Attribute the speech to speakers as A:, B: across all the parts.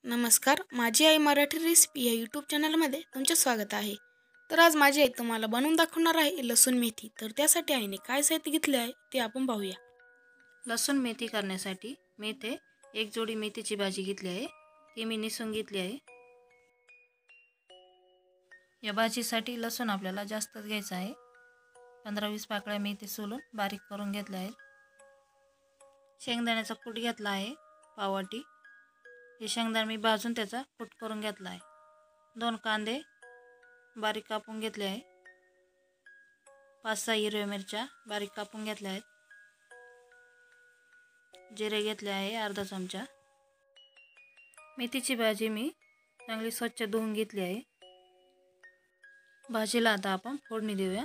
A: नमस्कार, माझी आई मराठी रेसिपी या यूट्यूब चॅनलमध्ये तुमचे स्वागत आहे. तर आज माझी आई तुम्हाला बनवून दाखवणार आहे लसूण मेथी. तर त्यासाठी आईने काय साहित्य घेतले आहे ते आपण पाहूया.
B: लसूण मेथी करण्यासाठी मी इथे एक जोडी मेथीची भाजी घेतली आहे. ती मी निसून घेतली आहे. या भाजीसाठी लसूण आपल्याला जास्तच घ्यायचा आहे. 15-20 पाकळ्या मेथी सोलून बारीक करून घेतल्या आहेत. शेंगदाण्याचा कूट घेतला आहे पाववाटी. हे शेंगदाणे मी भाजून त्याचा कूट करून घेतला आहे. 2 कांदे बारीक कापून घेतले आहे. 5-6 हिरव्या मिरच्या बारीक कापून घेतल्या आहेत. जिरे घेतले आहे अर्धा चमचा. मेथीची भाजी मी चांगली स्वच्छ धुवून घेतली आहे. भाजीला आता आपण फोडणी देऊया.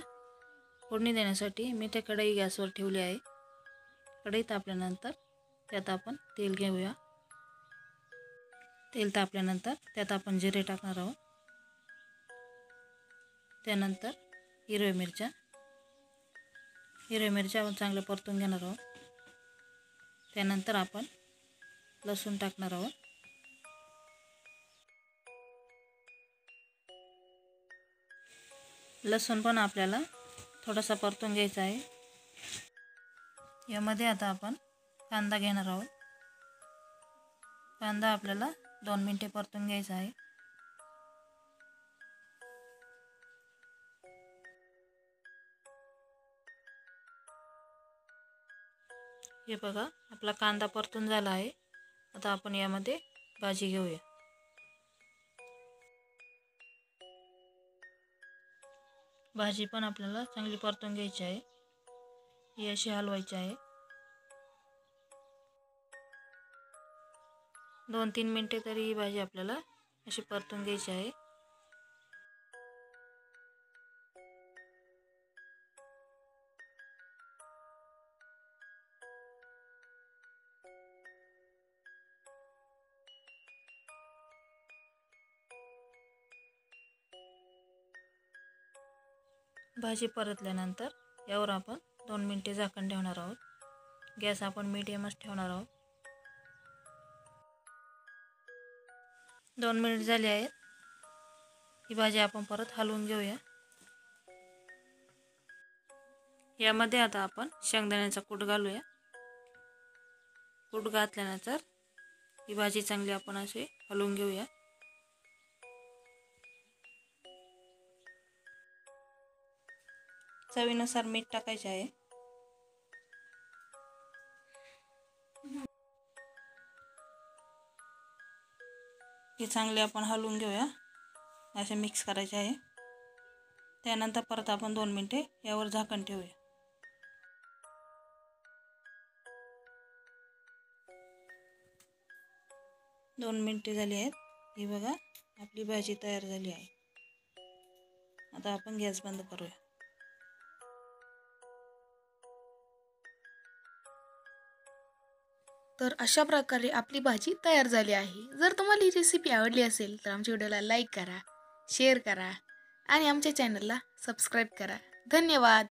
B: फोडणी देण्यासाठी मी ते कढई गॅसवर ठेवली आहे. कढई तापल्यानंतर त्यात आपण तेल घेऊया. तेल तापल्यानंतर त्यात आपण जिरे टाकणार आहोत. त्यानंतर हिरव्या मिरच्या आपण चांगलं परतून घेणार आहोत. त्यानंतर आपण लसूण टाकणार आहोत. लसूण पण आपल्याला थोडासा परतून घ्यायचा आहे. यामध्ये आता आपण कांदा घेणार आहोत. कांदा आपल्याला 2 मिनिटे परतून घ्यायचा आहे. हे बघा, आपला कांदा परतून झाला आहे. आता आपण यामध्ये भाजी घेऊया. भाजी पण आपल्याला चांगली परतून घ्यायची आहे. ही अशी हलवायची आहे. 2-3 मिनिटे तरी ही भाजी आपल्याला अशी परतून घ्यायची आहे. भाजी परतल्यानंतर यावर आपण 2 मिनिटे झाकण ठेवणार आहोत. गॅस आपण मीडियमच ठेवणार आहोत. 2 मिनिट झाले आहेत. ही भाजी आपण परत हलवून घेऊया. यामध्ये आता आपण शेंगदाण्याचा कूट घालूया. कूट घातल्यानंतर ही भाजी चांगली आपण अशी हलवून घेऊया. चवीनुसार मीठ टाकायचे आहे. हे चांगले आपण हलवून घेऊया. असे मिक्स करायचे आहे. त्यानंतर परत आपण 2 मिनिटे यावर झाकण ठेवूया. दोन मिनिटे झाली आहेत. ही बघा, आपली भाजी तयार झाली आहे. आता आपण गॅस बंद करूया.
A: तर अशा प्रकारे आपली भाजी तयार झाली आहे. जर तुम्हाला ही रेसिपी आवडली असेल तर आमच्या व्हिडिओला लाईक करा, शेअर करा आणि आमच्या चॅनलला सबस्क्राईब करा. धन्यवाद.